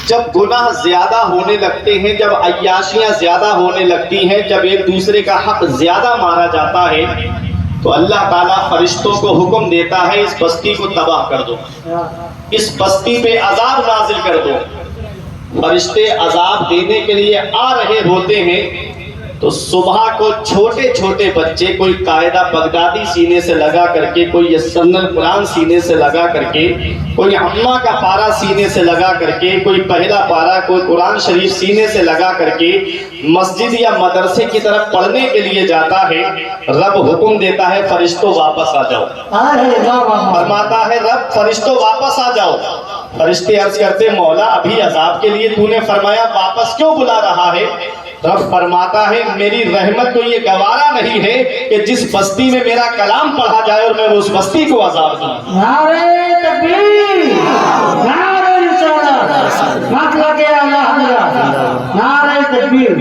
جب گناہ زیادہ ہونے لگتے ہیں، جب عیاشیاں زیادہ ہونے لگتی ہیں، جب ایک دوسرے کا حق زیادہ مارا جاتا ہے، تو اللہ تعالیٰ فرشتوں کو حکم دیتا ہے اس بستی کو تباہ کر دو، اس بستی پہ عذاب نازل کر دو۔ فرشتے عذاب دینے کے لیے آ رہے ہوتے ہیں تو صبح کو چھوٹے چھوٹے بچے، کوئی قاعدہ بغدادی سینے سے لگا کر کے، کوئی یسن القرآن سینے سے لگا کر کے، کوئی عمہ کا پارہ سینے سے لگا کر کے، کوئی پہلا پارہ، کوئی قرآن شریف سینے سے لگا کر کے مسجد یا مدرسے کی طرف پڑھنے کے لیے جاتا ہے۔ رب حکم دیتا ہے فرشتوں واپس آ جاؤ، فرماتا ہے رب فرشتوں واپس آ جاؤ۔ فرشتے عرض کرتے مولا ابھی عذاب کے لیے تو نے فرمایا، واپس کیوں بلا رہا ہے؟ رب فرماتا ہے میری رحمت کو یہ گوارا نہیں ہے کہ جس بستی میں میرا کلام پڑھا جائے اور میں اس بستی کو عذاب دوں۔ نعرہ تکبیر، نعرہ رسالت، مطلق اللہ، نعرہ تکبیر،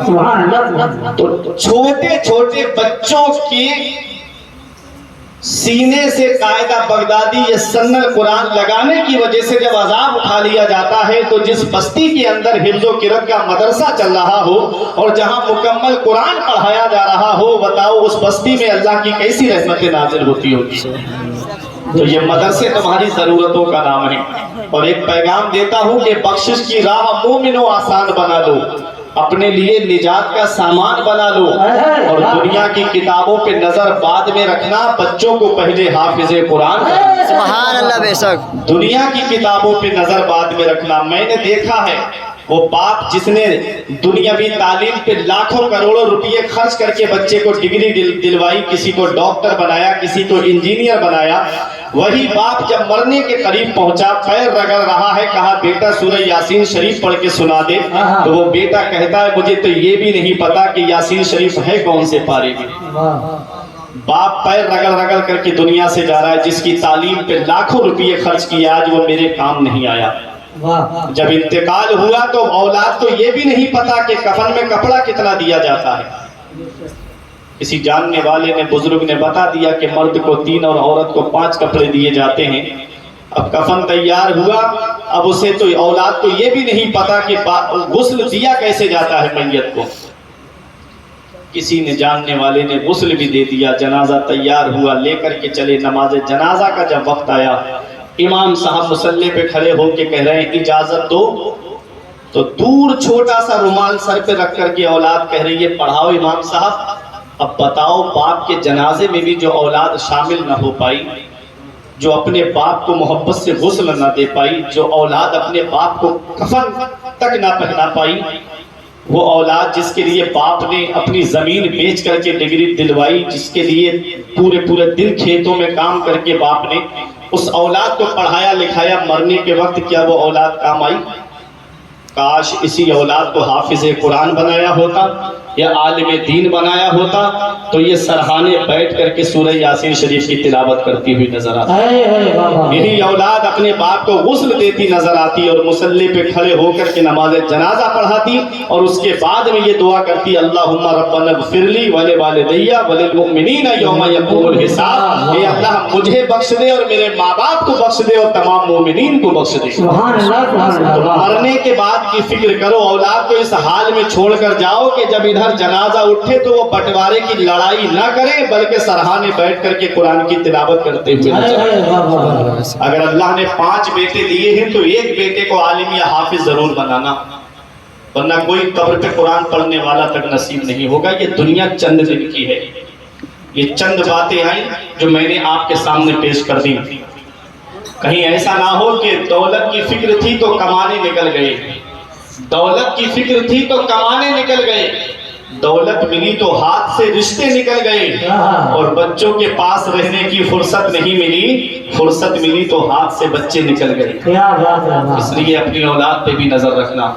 سبحان اللہ۔ تو چھوٹے چھوٹے بچوں کی سینے سے قاعدہ بغدادی یا سن القرآن لگانے کی وجہ سے جب عذاب اٹھا لیا جاتا ہے، تو جس بستی کے اندر حفظ و قرأت کا مدرسہ چل رہا ہو اور جہاں مکمل قرآن پڑھایا جا رہا ہو، بتاؤ اس بستی میں اللہ کی کیسی رحمتیں نازل ہوتی ہوگی۔ تو یہ مدرسے تمہاری ضرورتوں کا نام ہے، اور ایک پیغام دیتا ہوں کہ بخشش کی راہ مومنوں آسان بنا لو، اپنے لیے نجات کا سامان بنا لو، اور دنیا کی کتابوں پہ نظر بعد میں رکھنا، بچوں کو پہلے حافظ قرآن بنانا۔ سبحان اللہ، بے شک۔ دنیا کی کتابوں پہ نظر بعد میں رکھنا۔ میں نے دیکھا ہے وہ باپ جس نے دنیاوی تعلیم پہ لاکھوں کروڑوں روپئے خرچ کر کے بچے کو ڈگری دلوائی، کسی کو ڈاکٹر بنایا، کسی کو انجینئر بنایا، وہی باپ جب مرنے کے قریب پہنچا، پیر رگڑ رہا ہے، کہا بیٹا سورہ یاسین شریف پڑھ کے سنا دے، تو وہ بیٹا کہتا ہے مجھے تو یہ بھی نہیں پتا کہ یاسین شریف ہے کون سے پارے میں۔ باپ پیر رگڑ رگڑ کر کے دنیا سے جا رہا ہے، جس کی تعلیم پہ لاکھوں روپئے خرچ کیا، آج وہ میرے کام نہیں آیا۔ جب انتقال ہوا تو اولاد کو یہ بھی نہیں پتا کہ کفن میں کپڑا کتنا دیا جاتا ہے۔ کسی جاننے والے نے، بزرگ نے بتا دیا کہ مرد کو 3 اور عورت کو 5 کپڑے دیے جاتے ہیں۔ اب کفن تیار ہوا، اب اسے تو اولاد کو یہ بھی نہیں پتا کہ غسل دیا کیسے جاتا ہے میت کو۔ کسی نے جاننے والے نے غسل بھی دے دیا، جنازہ تیار ہوا، لے کر کے چلے۔ نماز جنازہ کا جب وقت آیا، امام صاحب مصلی پہ کھڑے ہو کے کہہ رہے ہیں اجازت دو، تو دور چھوٹا سا رومال سر پہ رکھ کر کے اولاد کہہ رہی ہے پڑھاؤ امام صاحب۔ اب بتاؤ باپ کے جنازے میں بھی جو اولاد شامل نہ ہو پائی، جو اپنے باپ کو محبت سے غسل نہ دے پائی، جو اولاد اپنے باپ کو کفن تک نہ پہنا پائی، وہ اولاد جس کے لیے باپ نے اپنی زمین بیچ کر کے ڈگری دلوائی، جس کے لیے پورے دن کھیتوں میں کام کر کے باپ نے اس اولاد کو پڑھایا لکھایا، مرنے کے وقت کیا وہ اولاد کام آئی؟ کاش اسی اولاد کو حافظ قرآن بنایا ہوتا یا عالم دین بنایا ہوتا تو یہ سرحانے بیٹھ کر کے سورہ یاسین شریف کی تلاوت کرتی ہوئی نظر آتی۔ یہی اولاد اپنے باپ کو غسل دیتی نظر آتی اور مصلی پہ کھڑے ہو کر کے نماز جنازہ پڑھاتی، اور اس کے بعد میں یہ دعا کرتی اللہم ربنا اغفر لی ولوالدی وللمؤمنین یوم یقوم الحساب، اے اللہ مجھے بخش دے اور میرے ماں باپ کو بخش دے اور تمام مومنین کو بخش دے۔ مرنے کے بعد کی فکر کرو، اولاد کو اس حال میں چھوڑ کر جاؤ کہ جب ادھر جنازہ اٹھے تو وہ بٹوارے کی لڑائی نہ کریں، بلکہ سرحانے بیٹھ کر کے قرآن کی تلاوت کرتے ہوئے نظر آئے۔ اگر اللہ نے 5 بیٹے دیے ہیں تو ایک بیٹے کو عالم یا حافظ ضرور بنانا، ورنہ کوئی قبر پہ قرآن پڑھنے والا تک نصیب نہیں ہوگا۔ یہ دنیا چند دن کی ہے، یہ چند باتیں آئیں جو میں نے آپ کے سامنے پیش کر دی۔ کہیں ایسا نہ ہو کہ دولت کی فکر تھی تو کمانے نکل گئے، دولت کی فکر تھی تو کمانے نکل گئے، دولت ملی تو ہاتھ سے رشتے نکل گئے، اور بچوں کے پاس رہنے کی فرصت نہیں ملی، فرصت ملی تو ہاتھ سے بچے نکل گئے۔ اس لیے اپنی اولاد پہ بھی نظر رکھنا۔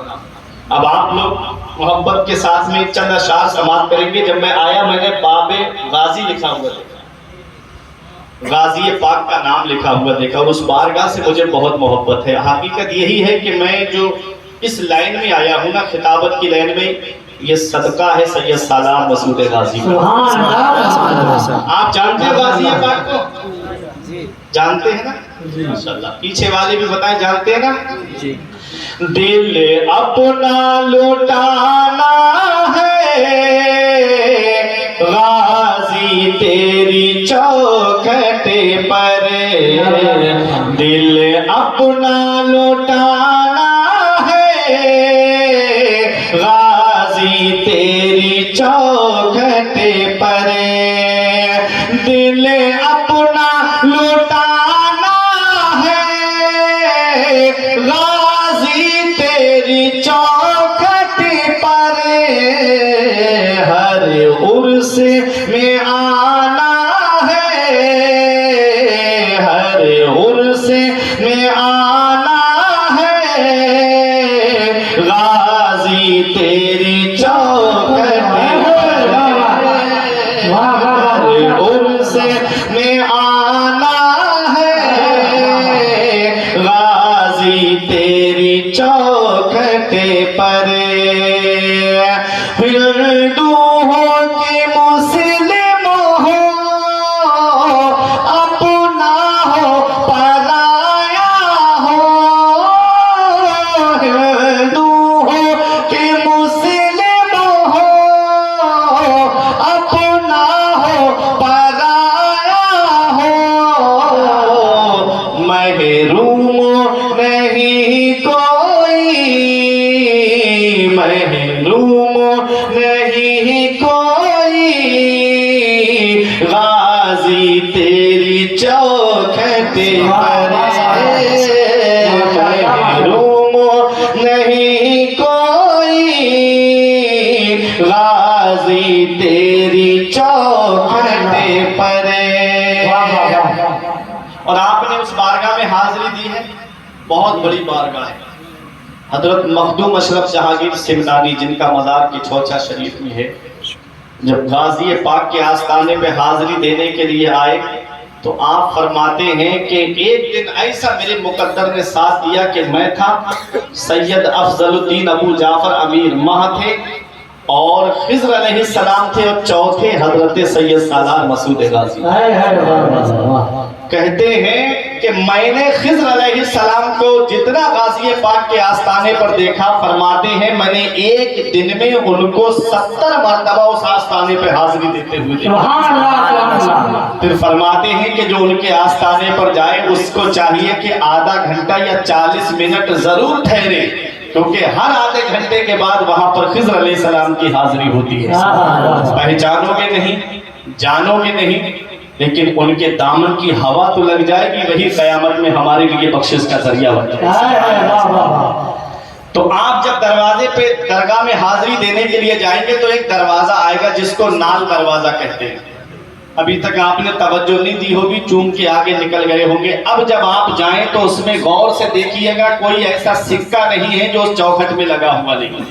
اب آپ لوگ محبت کے ساتھ میں چند اشعار سماعت کریں گے۔ جب میں آیا میں نے باب غازی لکھا ہوا دیکھا، غازی پاک کا نام لکھا ہوا دیکھا، اور اس بارگاہ سے مجھے بہت محبت ہے۔ حقیقت یہی ہے کہ میں جو اس لائن میں آیا ہوں نا، خطابت کی لائن میں، یہ صدقہ ہے سید سالار مسعود غازی کا۔ آپ جانتے ہیں غازی پاک کو؟ جانتے ہیں نا؟ ماشاءاللہ۔ پیچھے والے بھی بتائیں جانتے ہیں نا؟ दिल अपना लुटाना है गाजी तेरी चौखट पर, दिल अपना लुटाना है गाजी तेरी चौखट पर, दिल अपना लुटाना है गाजी तेरी चौखट पर, हर उर्स में आना है, हर उर्स में आना है गाजी तेरी चौखट पर, हर उर्स में आना है गाजी तेरी चौखट पर, हिंदू हो कि मुस्लिम हो अपना हो पराया हो, हिंदू हो कि मुस्लिम हो अपना हो पराया हो, महरूम नहीं कोई, महरूम नहीं कोई गाजी तेरी चौखट पर, महरूम नहीं कोई गाजी तेरी चौखट पर। और आपने उस बारगाह में हाजिरी दी है, बहुत बड़ी बारगाह है। हजरत मखदूम अशरफ जहांगीर सिमनानी जिनका मज़ार की छौचा शरीफ में है, जब गाजी पाक के आस्थाने पे हाजिरी देने के लिए आए तो आप फरमाते हैं कि एक दिन ऐसा मेरे मुकद्दर ने साथ दिया कि मैं था, सैयद अफजलुद्दीन अबू जाफर अमीर माह थे और खिज़्र अलैहिस्सलाम थे और चौथे हजरत सैयद सालार मसूद गाजी। कहते हैं कि मैंने खिज़्र अलैहिस्सलाम को जितना गाजी पाक के आस्थाने पर देखा, फरमाते हैं मैंने एक दिन में उनको 70 मरतबा उस आस्थाने पे हाजिरी देते हुए देखा। फिर फरमाते हैं कि जो उनके आस्थाने पर जाए उसको चाहिए कि आधा घंटा या 40 मिनट जरूर ठहरे, क्योंकि हर आधे घंटे के बाद वहां पर खिज़्र अलैहिस्सलाम की हाजिरी होती है। पहचानोगे नहीं, जानोगे नहीं, लेकिन उनके दामन की हवा तो लग जाएगी, वही कयामत में हमारे लिए बख्शिश का जरिया बन जाएगा। तो आप जब दरवाजे पे दरगाह में हाजिरी देने के लिए जाएंगे तो एक दरवाजा आएगा जिसको नाल दरवाजा कहते हैं। अभी तक आपने तवज्जो नहीं दी होगी, चूम के आगे निकल गए होंगे। अब जब आप जाएं तो उसमें गौर से देखिएगा, कोई ऐसा सिक्का नहीं है जो उस चौखट में लगा हुआ नहीं।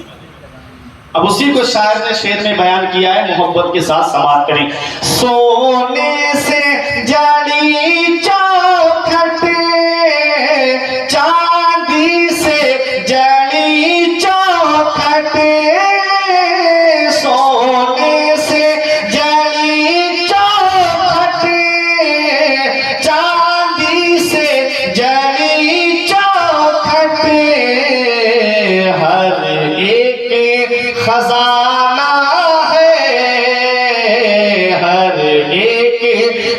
अब उसी को शायर ने शेर में बयान किया है, मोहब्बत के साथ समाप्त करें। सोने से जड़ी चौखट, चांदी से जड़ी चौखट, सोने से जड़ी चौखट, चांदी से जड़ी चौखट, हर एक खजाना है, हर एक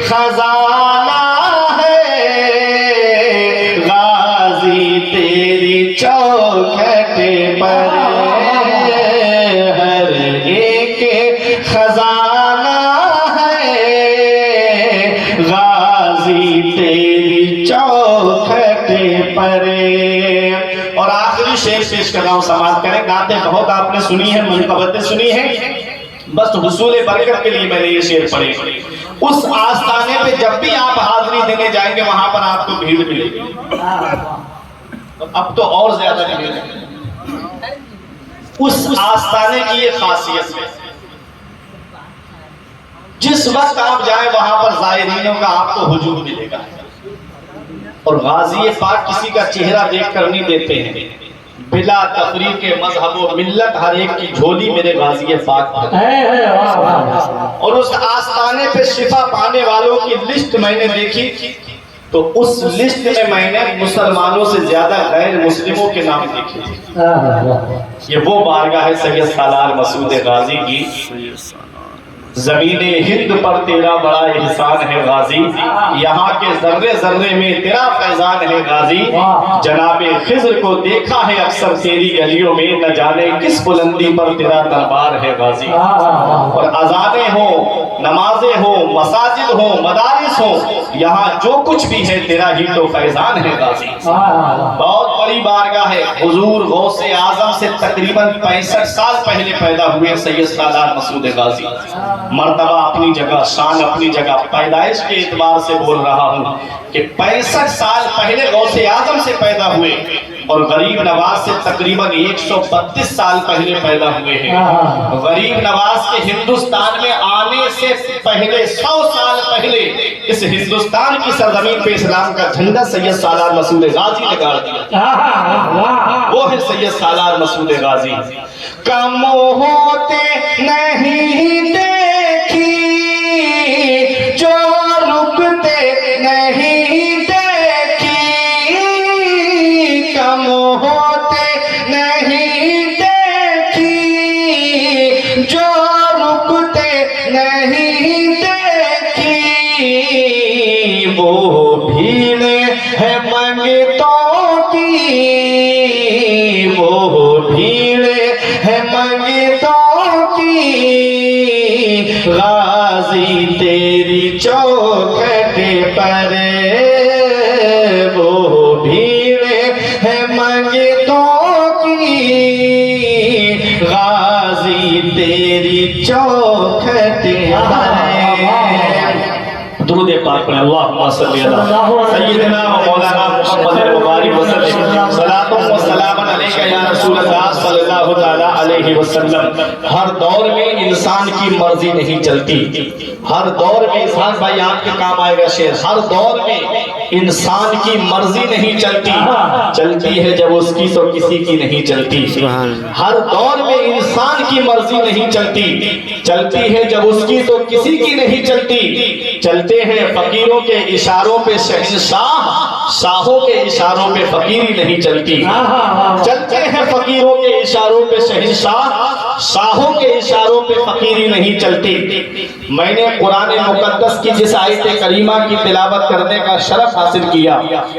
खजाना है गाजी तेरी चौखट पर, हर एक खजाना है गाजी तेरी चौखट पर। और आखिरी शेर पेश कर रहा हूं, समाप्त करें। गाते बहुत आपने सुनी है, मनकबतें सुनी है, बस हुसूल बरकत के लिए मैंने ये शेर पढ़े। उस आस्थाने पे जब भी आप हाजिरी देने जाएंगे वहां पर आपको भीड़ मिलेगी, अब तो और ज्यादा भीड़ है। उस आस्थाने की ये खासियत है, जिस वक्त आप जाए वहां पर ज़ायरीनों का आपको हुजूम मिलेगा। और गाजी पाक किसी का चेहरा देख कर नहीं देते हैं, बिला तफरीक मजहब व मिल्लत हर एक की झोली मेरे गाजी पाक है। और उस आस्थाने पे शिफा पाने वालों की लिस्ट मैंने देखी تو اس لسٹ میں نے مسلمانوں سے زیادہ غیر مسلموں کے نام دیکھے تھے۔ یہ وہ بارگاہ ہے سید سالار مسعود غازی کی، زمین ہند پر تیرا بڑا احسان ہے غازی، یہاں کے ذرے ذرے میں تیرا فیضان ہے غازی، جناب خضر کو دیکھا ہے اکثر تیری گلیوں میں، نہ جانے کس بلندی پر تیرا دربار ہے غازی۔ اور اذانیں ہوں، نمازیں ہوں، مساجد ہوں، مدارس ہوں، یہاں جو کچھ بھی ہے تیرا ہی تو فیضان ہے غازی۔ بہت بڑی بارگاہ ہے، حضور غوث اعظم سے تقریباً 65 سال پہلے پیدا ہوئے سید سالار مسعود غازی۔ مرتبہ اپنی جگہ، شان اپنی جگہ، پیدائش کے اعتبار سے بول رہا ہوں کہ 65 سال پہلے غوث اعظم سے پیدا ہوئے اور غریب نواز سے تقریباً 132 سال پہلے پیدا ہوئے ہیں۔ غریب نواز کے ہندوستان میں آنے سے پہلے 100 سال پہلے اس ہندوستان کی سرزمین پہ اسلام کا جھنڈا سید سالار مسعود غازی نے گاڑ دیا، وہ ہے سید سالار مسعود غازی۔ کم ہوتے نہیں دیکھی جو رکتے نہیں دیکھی، کم ہوتے نہیں دیکھی جو رکتے نہیں دیکھی، وہ بھیڑ ہے منگتوں کی، وہ بھیڑ ہے منگتوں کی، غازی تیری چوکھٹ پر وہ بھیڑ ہے منگتوں کی، غازی تیری چوکھٹ پر۔ درود پاک پڑھیں، اللہم صلی علی سیدنا و مولانا محمد المبارک وسلم، صلاۃ و سلام علیکہ یا رسول اللہ صلی اللہ تعالی علیہ وسلم۔ ہر دور میں انسان کی مرضی نہیں چلتی، ہر دور میں انسان، بھائی آپ کے کام آئے گا شعر، ہر دور میں انسان کی مرضی نہیں چلتی، چلتی ہے جب اس کی تو کسی کی نہیں چلتی۔ ہر دور میں انسان کی مرضی نہیں چلتی، چلتی ہے جب اس کی تو کسی کی نہیں چلتی۔ چلتے ہیں فقیروں کے اشاروں پہ شہنشاہ، شاہوں کے اشاروں پہ فقیری نہیں چلتی۔ چلتے ہیں فقیروں کے اشاروں پہ شہنشاہ، شاہوں کے اشاروں پہ فقیری نہیں چلتی۔ میں نے قرآن مقدس کی جس آیت کریمہ کی تلاوت کرنے کا شرف حاصل کیا،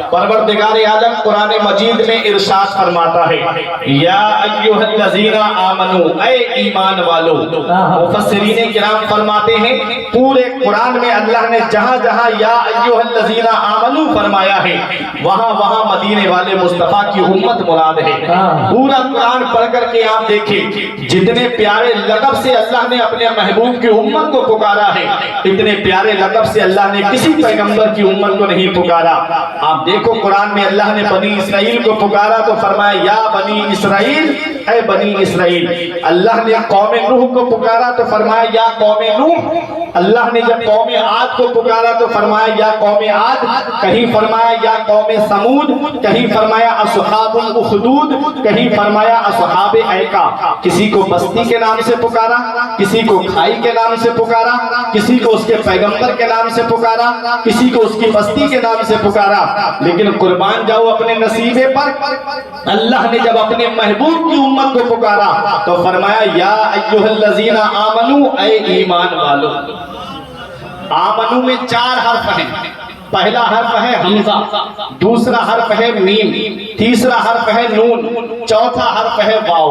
پروردگار عالم قرآن مجید میں ارشاد فرماتا ہے، یا ایھا الذین آمنوا، اے ایمان والو۔ مفسرین کرام فرماتے ہیں پورے قرآن میں اللہ نے جہاں جہاں یا ایھا الذین آمنوا فرمایا ہے، وہاں وہاں مدینے والے مصطفیٰ کی امت مراد ہے۔ پورا قرآن پڑھ کر کے آپ دیکھیں جتنے پیارے لقب سے اللہ نے اپنے محبوب کی امت کو پکارا ہے، اتنے پیارے لقب سے اللہ نے کسی پیغمبر کی امت کو نہیں پکارا۔ آپ دیکھو قرآن میں اللہ نے بنی اسرائیل کو پکارا تو فرمایا یا بنی اسرائیل، اے بنی اسرائیل۔ اللہ نے قوم نوح کو پکارا تو فرمایا یا قوم نوح۔ اللہ نے جب قوم عاد کو پکارا تو فرمایا یا قوم عاد، کہیں فرمایا یا قوم سمود، کہیں فرمایا اصحاب الاخدود، کہیں فرمایا اصحاب ایکا۔ کسی کو بستی کے نام سے پکارا، کسی کو کھائی کے نام سے پکارا، کسی کو اس کے پیغمبر کے نام سے پکارا، کسی کو اس کی بستی کے نام سے پکارا۔ لیکن قربان جاؤ اپنے نصیبے پر، اللہ نے جب اپنے محبوب کی امت کو پکارا تو فرمایا یا ایھا الذین آمنوا، اے ایمان والو۔ آمنو میں 4 حرف ہیں، پہلا حرف ہے حمزہ، دوسرا حرف ہے میم، تیسرا حرف ہے نون، چوتھا حرف ہے واو۔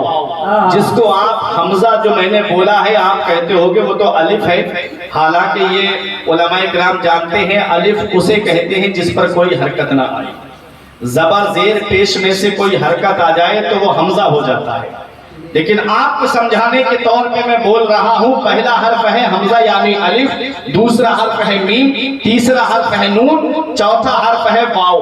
جس کو آپ حمزہ جو میں نے بولا ہے آپ کہتے ہوگے وہ تو الف ہے، حالانکہ یہ علماء کرام جانتے ہیں الف اسے کہتے ہیں جس پر کوئی حرکت نہ آئے، زبر زیر پیش میں سے کوئی حرکت آ جائے تو وہ حمزہ ہو جاتا ہے۔ لیکن آپ کو سمجھانے کے طور پہ میں بول رہا ہوں پہلا حرف ہے حمزہ یعنی الف، دوسرا حرف ہے میم، تیسرا حرف ہے نون، چوتھا حرف ہے واو۔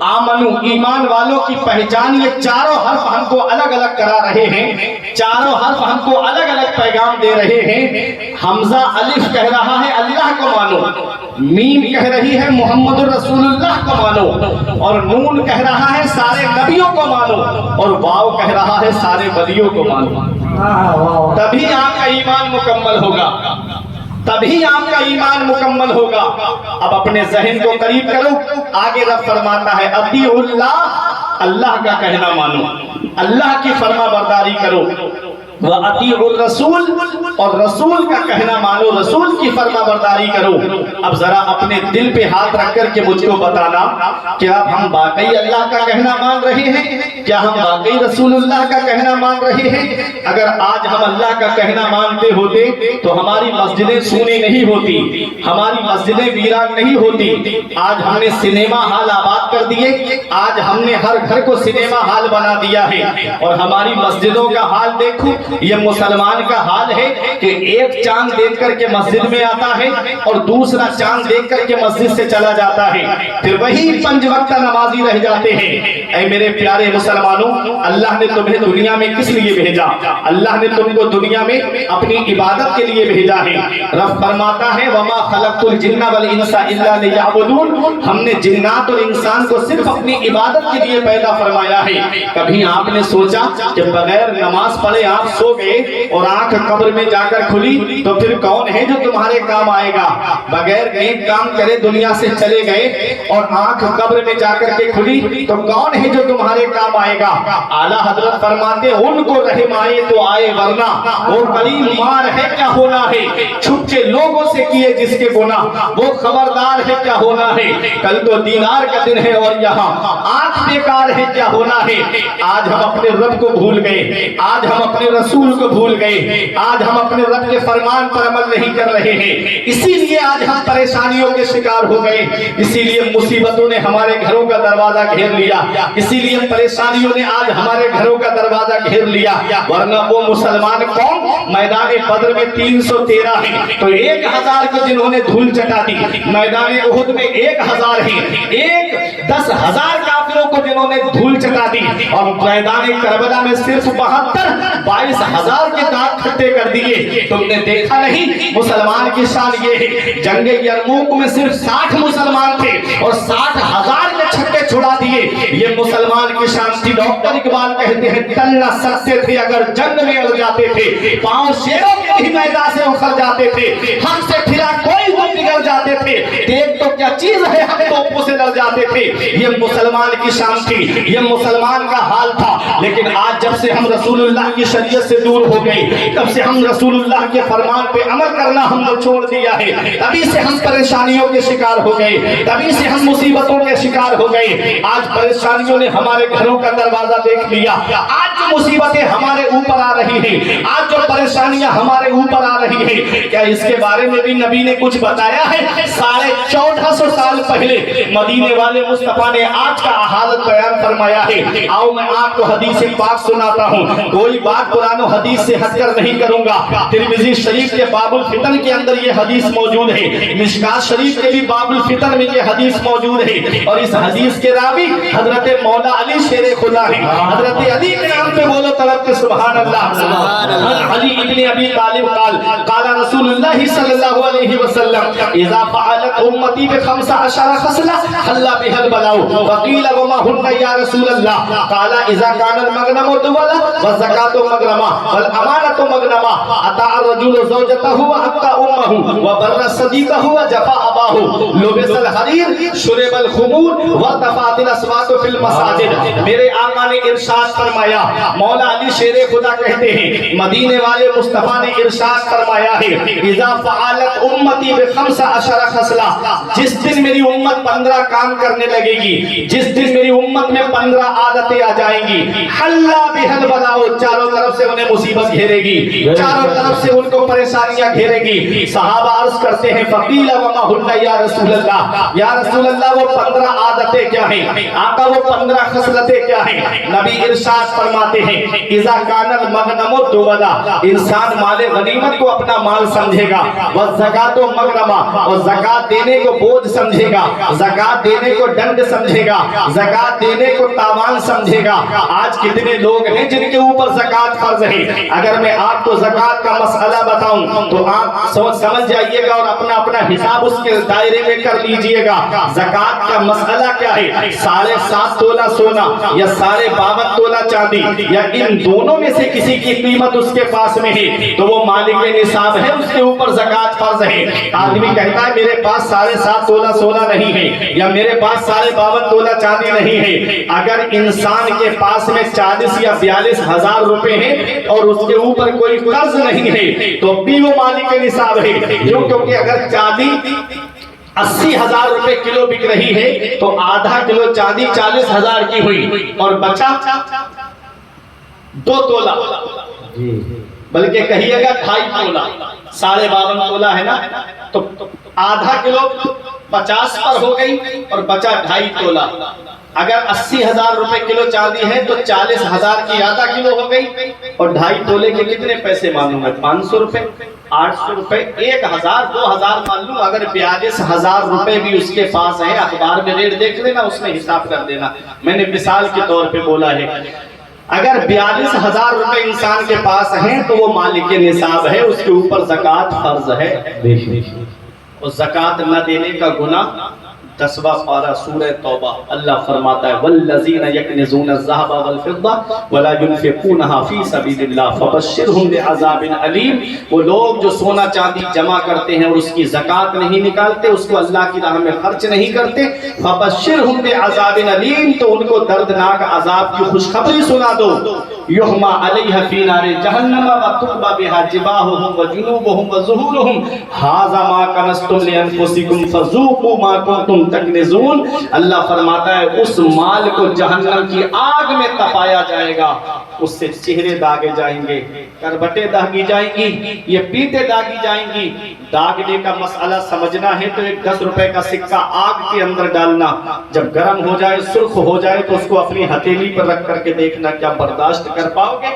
آمنو ایمان والوں کی پہچان، یہ چاروں حرف ہم کو الگ الگ کرا رہے ہیں، چاروں حرف ہم کو الگ الگ پیغام دے رہے ہیں۔ حمزہ الف کہہ رہا ہے اللہ کو مانو، میم کہہ رہی ہے محمد الرسول اللہ کو مانو، اور نون کہہ رہا ہے سارے نبیوں کو مانو، اور واو کہہ رہا ہے سارے ولیوں کو مانو، تبھی آپ کا ایمان مکمل ہوگا۔ तभी आपका ईमान मुकम्मल होगा। अब अपने जहन को करीब करो, आगे रब फरमाता है अतीउल्लाह, अल्लाह का कहना मानो, अल्लाह की फर्मा बरदारी करो, व अतीउर रसूल, और रसूल का कहना मानो, रसूल की फर्मा बरदारी करो। अब जरा अपने दिल पे हाथ रख कर के मुझको बताना, क्या हम वाकई अल्लाह का कहना मान रहे हैं? क्या हम वाकई रसूलुल्लाह का कहना मान रहे हैं? अगर आज हम अल्लाह का कहना मानते होते तो हमारी मस्जिदें सूनी नहीं होती, हमारी मस्जिदें वीरान नहीं होती। आज हमने सिनेमा हॉल आबाद कर दिए, आज हमने हर घर को सिनेमा हॉल बना दिया है। और हमारी मस्जिदों का हाल देखो, ये मुसलमान का हाल है कि एक चांद देख करके मस्जिद में आता है और दूसरा चांद देख करके मस्जिद से चला जाता है, फिर वही 5 वक्त नमाजी रह जाते हैं। ऐ मेरे प्यारे मुसलमानों, अल्लाह ने तुम्हें दुनिया में किस लिए भेजा? अल्लाह ने तुमको दुनिया में अपनी इबादत के लिए भेजा है। रब फरमाता है वमा खलक़तुल जिन्ना वल इंसा इल्ला लियअबुदून, हमने जिन्नात और इंसान को सिर्फ अपनी इबादत के लिए पैदा फरमाया है। कभी आपने सोचा कि बगैर नमाज पढ़े आप सो गए और आंख कब्र में जाकर खुली तो फिर कौन है जो तुम्हारे काम आएगा? बगैर नेक काम करे दुनिया से चले गए और आंख कब्र में जाकर के खुली तो कौन है जो तुम्हारे काम आएगा? आला हजरत फरमाते उनको रहम आए तो आए, वरना वो करीब मार है क्या होना है, छुप के लोगों से किए जिसके गुनाह वो खबरदार है क्या होना है। कल तो दीनार का दिन है और यहाँ आंख बेकार है क्या होना है। आज हम अपने रब को भूल गए, आज हम अपने रसूल को भूल गए, आज हम अपने रब के फरमान पर अमल नहीं कर रहे हैं। इसीलिए आज हम परेशानियों के शिकार हो गए, इसीलिए मुसीबतों ने हमारे घरों का दरवाजा घेर लिया, इसीलिए परेशानियों ने आज हमारे घरों का दरवाजा घेर लिया। वरना वो मुसलमान कौम मैदान बद्र में 313 है तो 1000 को जिन्होंने धूल चटा दी, मैदान उहुद में 1000 है, 10,000 काफिरों को जिन्होंने धूल चटा दी, और मैदान करबला में सिर्फ 22,000 के दांत खट्टे कर दिए। तुमने देखा नहीं मुसलमान की शान ये है, जंग यरमूक में सिर्फ 60 मुसलमान थे और 60,000 के छक्के छुड़ा दिए। ये मुसलमान की शान थी। डॉक्टर इकबाल कहते हैं टल न सकते थे अगर जंग में अड़ जाते थे, पांव शेरों के भी मैदान से उखड़ जाते थे, हमसे फिरा कोई तो बिगड़ जाते थे, देख तो क्या चीज है हम तोपों से लड़ जाते थे। ये मुसलमान की शान थी, ये मुसलमान का हाल था। लेकिन आज जब से हम रसूलुल्लाह की शरीयत से दूर हो गए, तब से हम रसूलुल्लाह के फरमान पे अमल करना हमने छोड़ दिया है, तभी से हम परेशानियों के शिकार हो गए, तभी से हम मुसीबतों के शिकार हो गए। आज परेशानियों ने हमारे घरों का दरवाजा देख लिया, आज जो मुसीबतें हमारे ऊपर आ रही हैं, आज जो परेशानियां हमारे ऊपर आ रही हैं, क्या इसके बारे में भी नबी ने कुछ बताया है? 1450 साल पहले मदीने वाले मुस्तफा ने आज का हालत बयान फरमाया है। आओ मैं आपको हदीस पाक सुनाता हूँ, कोई बात कुरान और हदीस से हटकर नहीं करूंगा। तिरमिज़ी शरीफ के बाबुल फितन के अंदर ये हदीस मौजूद है, मिशकात शरीफ के भी बाबुल फितन में ये हदीस मौजूद है। और इस हदीस के रावी हजरत मौला अली शेर खुदा है। हजरत अली के नाम पे बोलो तलब के सुभान अल्लाह। अली इब्ने अबी तालिब काला रसूलुल्लाह सल्लल्लाहु अलैहि वसल्लम इज़ा फ़अलत उम्मती ब15 खसला हल्ला बिहल बलाउ वकील वमा हुन्ना या रसूलल्लाह काला इज़ा कानल मगनम दुवला व ज़कातु मगरमा वल अमानतु मगनमा अता रजुल ज़ौजतहु व हत्ता उम्महु व बर्र सदीकहु व जफा अबाहु लुबिसल हरीर शुरबल खुमूर व तफातिल अस्वात फिल मसाजिद। मेरे आका ने इरशाद फरमाया, मौला अली शेर खुदा कहते हैं मदीने वाले मुस्तफा ने इरशाद फरमाया है इज़ा फ़अलत उम्मती ब15 खसला, जिस दिन मेरी उम्मत 15 काम करने लगेगी, जिस दिन मेरी उम्मत में 15 आदतें आ जाएंगी, हल्ला बिहल बलाओ, चारों तरफ से उन्हें मुसीबत घेरेगी, चारों तरफ से उनको परेशानियां घेरेगी। सहाबा अर्ज करते हैं फकील वमा हुन्ना या रसूलल्लाह, या रसूलल्लाह वो 15 आदतें क्या हैं? आका वो 15 खसलतें क्या हैं? नबी इरशाद फरमाते हैं इज़ा कानल मगनमु दुवला, इंसान माले गनीमत को अपना माल समझेगा, व ज़कातो मगरमा, और ज़कात देने को बोझ समझेगा, ज़कात देने को दंड समझेगा, ज़कात देने को तावान समझेगा। आज कितने लोग हैं जिनके ऊपर ज़कात फर्ज है? अगर मैं आपको ज़कात का मसला बताऊं तो आप समझ जाइएगा और अपना अपना हिसाब उसके दायरे में कर लीजिएगा। ज़कात का मसला क्या है? 7.5 तोला सोना या 52.5 तोला चांदी या इन दोनों में से किसी की कीमत उसके पास में है तो वो मालिक निसाब है, उसके ऊपर ज़कात फर्ज है। आदमी कहता है मेरे पास 7.5 तोला सोना नहीं है या मेरे पास 52.5 तोला चांदी नहीं है। अगर इंसान के पास में 40 या 42 हजार रुपए हैं और उसके ऊपर कोई कर्ज नहीं है तो भी वो मालिक निसाब है। क्यों? क्योंकि अगर चांदी 80,000 रुपए किलो बिक रही है तो आधा किलो चांदी 40,000 की हुई और बचा 2 तोला, बल्कि कहिएगा 2.5 तोला, 52.5 तोला है ना, तो आधा किलो 50 पर हो गई और बचा 2.5 तोला। अगर 80,000 रुपए किलो चांदी है तो 40,000 की आधा किलो हो गई और 2.5 तोले के कितने पैसे मालूम है? 500 रुपए, 800 रुपए, 1,000, 2,000 मान लूं। अगर 42,000 रुपए भी उसके पास है, अखबार में रेट देख लेना, उसमें हिसाब कर देना, मैंने मिसाल के तौर पे बोला है। अगर 42,000 रुपए इंसान के पास हैं तो वो मालिक निसाब है, उसके ऊपर ज़कात फर्ज है। और ज़कात न देने का गुनाह 10वां पारा सूरह तौबा, अल्लाह फरमाता है वल्लज़ीना यकनिज़ूना ज़हबा वल फ़िद्दा वला युनफ़िक़ूनहा फ़ी सबीलिल्लाह फ़बश्शिरहुम बिअज़ाबिन अलीम। वो लोग जो सोना चांदी जमा करते हैं और उसकी ज़कात नहीं निकालते, उसको अल्लाह की राह में खर्च नहीं करते, फ़बश्शिरहुम बिअज़ाबिन अलीम, तो उनको दर्दनाक अज़ाब की खुशखबरी सुना दो। युहमा अलैहा फ़ी नारि जहन्नम व तुक़बा बिहा जिबाहुहुम व जुनूबुहुम व ज़ुहूरुहुम हाज़ा मा कनज़्तुम लिअन्फुसिकुम फ़ज़ूक़ू मा कुन्तुम तकनिज़ून। अल्लाह फरमाता है उस माल को जहन्नम की आग में तपाया जाएगा, उससे चेहरे दागे जाएंगे, करबटें दागी जाएंगी, ये पीठें दागी जाएंगी। दागने का मसला समझना है तो एक 10 रुपए का सिक्का आग के अंदर डालना, जब गर्म हो जाए, सुर्ख हो जाए तो उसको अपनी हथेली पर रख करके देखना क्या बर्दाश्त कर पाओगे,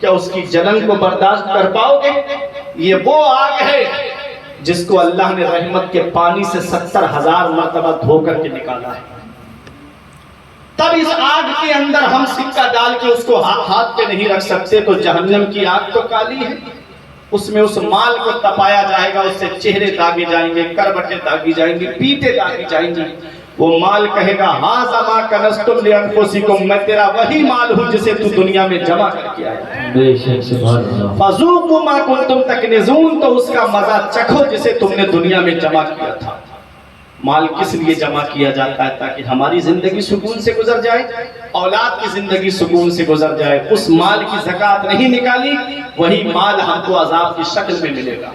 क्या उसकी जलन को बर्दाश्त कर पाओगे। ये वो आग है जिसको अल्लाह ने रहमत के पानी से 70,000 मर्तबा धो करके निकाला है। तब इस आग के अंदर हम सिक्का डाल के उसको हाथ पे नहीं रख सकते, तो जहन्नम की आग तो काली है, उसमें उस माल को तपाया जाएगा, उससे चेहरे दागे जाएंगे, करबटें दागी जाएंगी, पीठें दागी जाएंगी। वो माल कहेगा हाज़ा मा कनज़्तुम लिअन्फुसिकुम, मैं तेरा वही माल हूँ जिसे तू दुनिया में जमा करके आया। फ़ज़ूक़ू मा कुन्तुम तकनिज़ून, तो उसका मजा चखो जिसे तुमने दुनिया में जमा किया था। माल किस लिए जमा किया जाता है? ताकि हमारी जिंदगी सुकून से गुजर जाए, औलाद की जिंदगी सुकून से गुजर जाए। उस माल की ज़कात नहीं निकाली, वही माल हमको अज़ाब की शक्ल में मिलेगा।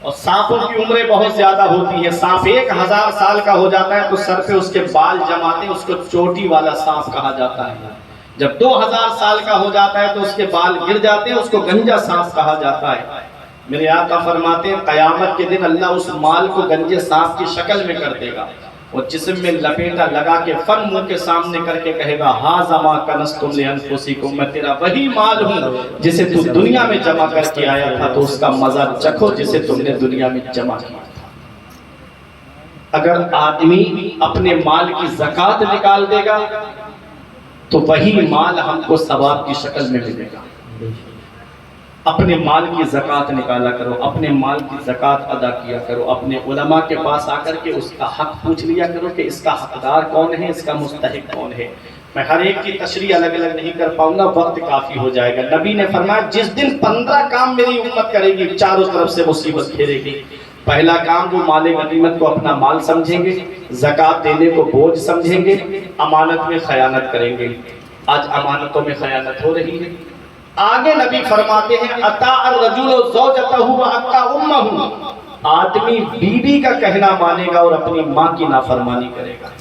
और सांपों की उम्रें बहुत ज्यादा होती है। सांप 1000 साल का हो जाता है तो सर पे उसके बाल जमाते हैं, उसको चोटी वाला सांप कहा जाता है। जब 2000 साल का हो जाता है तो उसके बाल गिर जाते हैं, उसको गंजा सांप कहा जाता है। मेरे आका फरमाते हैं क़यामत के दिन अल्लाह उस माल को गंजे सांप की शक्ल में कर देगा और जिस्म में लपेटा लगा के फन मुंह के सामने करके कहेगा हाज़ा मा कनज़्तुम लिअन्फुसिकुम, मैं तेरा वही माल हूँ जिसे तू दुनिया में जमा करके आया था, तो उसका मजा चखो जिसे तुमने दुनिया में जमा किया था। अगर आदमी अपने माल की ज़कात निकाल देगा तो वही माल हमको सवाब की शक्ल में मिलेगा। अपने माल की ज़कात निकाला करो, अपने माल की ज़कात अदा किया करो, अपने उलमा के पास आकर के उसका हक पूछ लिया करो कि इसका हकदार कौन है, इसका मुस्तहिक कौन है। मैं हर एक की तशरीह अलग अलग नहीं कर पाऊंगा, वक्त काफ़ी हो जाएगा। नबी ने फरमाया जिस दिन 15 काम मेरी उम्मत करेगी, चारों तरफ से मुसीबत घेरेगी। पहला काम, वो माल गनीमत को अपना माल समझेंगे, ज़कात देने को बोझ समझेंगे, अमानत में खयानत करेंगे। आज अमानतों में खयानत हो रही है। आगे नबी फरमाते हैं अता अर्रजुलु ज़ौजतहु व अक्का उम्महु, आदमी बीवी का कहना मानेगा और अपनी माँ की नाफरमानी करेगा।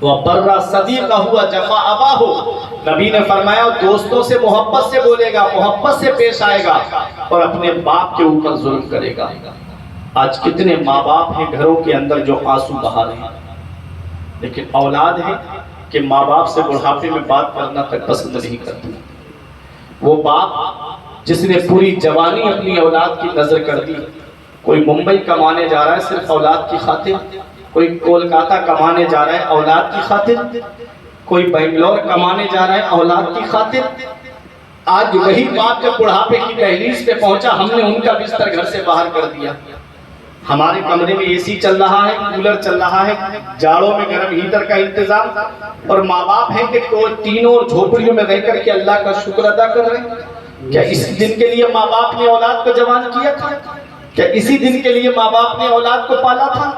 वह बर्रा सदीक़हु व जफ़ा अबाहु, नबी ने फरमाया दोस्तों से मोहब्बत से बोलेगा, मोहब्बत से पेश आएगा और अपने बाप के ऊपर जुल्म करेगा। आज कितने माँ बाप हैं घरों के अंदर जो आंसू बहा रहे हैं, लेकिन औलाद है कि माँ बाप से बुढ़ापे में बात करना तक पसंद नहीं करती। वो बाप जिसने पूरी जवानी अपनी औलाद की नजर कर दी, कोई मुंबई कमाने जा रहा है सिर्फ औलाद की खातिर, कोई कोलकाता कमाने जा रहा है औलाद की खातिर, कोई बेंगलोर कमाने जा रहा है औलाद की खातिर। आज वही बाप जब बुढ़ापे की दहलीज पे पहुंचा, हमने उनका बिस्तर घर से बाहर कर दिया, ہمارے کمرے میں اے سی چل رہا ہے، کولر چل رہا ہے، جاڑوں میں گرم ہیٹر کا انتظام، اور ماں باپ ہیں کہ تینوں اور جھوپڑیوں میں رہ کر کے اللہ کا شکر ادا کر رہے ہیں۔ کیا اس دن کے لیے ماں باپ نے اولاد کو جوان کیا تھا؟ کیا اسی دن کے لیے ماں باپ نے اولاد کو پالا تھا؟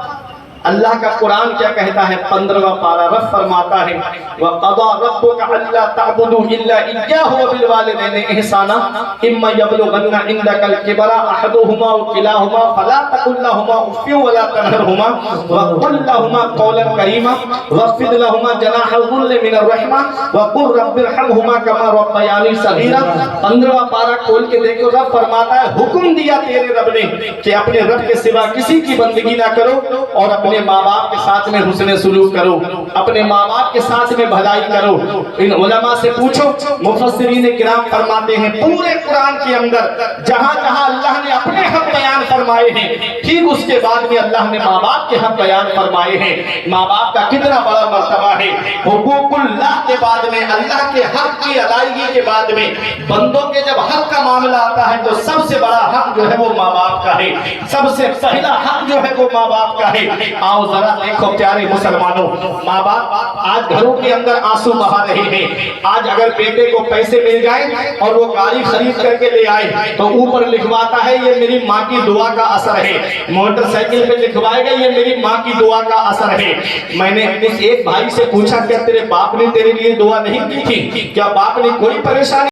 اللہ کا قرآن کیا کہتا ہے؟ 15واں پارہ رب فرماتا ہے وَقَضَى رَبُّكَ أَلَّا تَعْبُدُوا إِلَّا إِيَّاهُ وَبِالْوَالِدَيْنِ إِحْسَانًا إِمَّا يَبْلُغَنَّ عِندَكَ الْكِبَرَ أَحَدُهُمَا أَوْ كِلَاهُمَا فَلَا تَقُل لَّهُمَا أُفٍّ وَلَا تَنْهَرْهُمَا وَقُل لَّهُمَا قَوْلًا كَرِيمًا وَاخْفِضْ لَهُمَا جَنَاحَ الذُّلِّ مِنَ الرَّحْمَةِ وَقُل رَّبِّ ارْحَمْهُمَا كَمَا رَبَّيَانِي صَغِيرًا۔ 15واں پارہ کھول کے دیکھو، رب فرماتا ہے حکم دیا تیرے رب نے کہ اپنے رب کے سوا کسی کی بندگی نہ کرو، اور اپنے ماں باپ کے ساتھ میں حسن سلوک کرو، اپنے ماں باپ کے ساتھ میں بھلائی کرو۔ ان علماء سے پوچھو، مفسرین کرام فرماتے ہیں پورے قرآن کے اندر جہاں جہاں اللہ نے اپنے حق بیان فرمائے ہیں، ٹھیک اس کے بعد میں اللہ نے ماں باپ کے حق بیان فرمائے ہیں۔ ماں باپ کا کتنا بڑا مرتبہ ہے۔ حقوق اللہ کے بعد میں، اللہ کے حق کی ادائیگی کے بعد میں، بندوں کے جب حق کا معاملہ آتا ہے تو سب سے بڑا حق جو ہے وہ ماں باپ کا ہے، سب سے پہلا حق جو ہے وہ ماں باپ کا ہے۔ آؤ ذرا دیکھو پیارے مسلمانوں، ماں باپ آج گھروں کے اندر آنسو بہا رہے ہیں۔ آج اگر بیٹے کو پیسے مل جائیں اور وہ گاڑی خرید کر کے لے آئے تو اوپر لکھواتا ہے یہ میری ماں کی دعا کا اثر ہے، موٹر سائیکل پہ لکھوائے گا یہ میری ماں کی دعا کا اثر ہے۔ میں نے اس ایک بھائی سے پوچھا کیا تیرے باپ نے تیرے لیے دعا نہیں کی تھی؟ کیا باپ نے کوئی پریشانی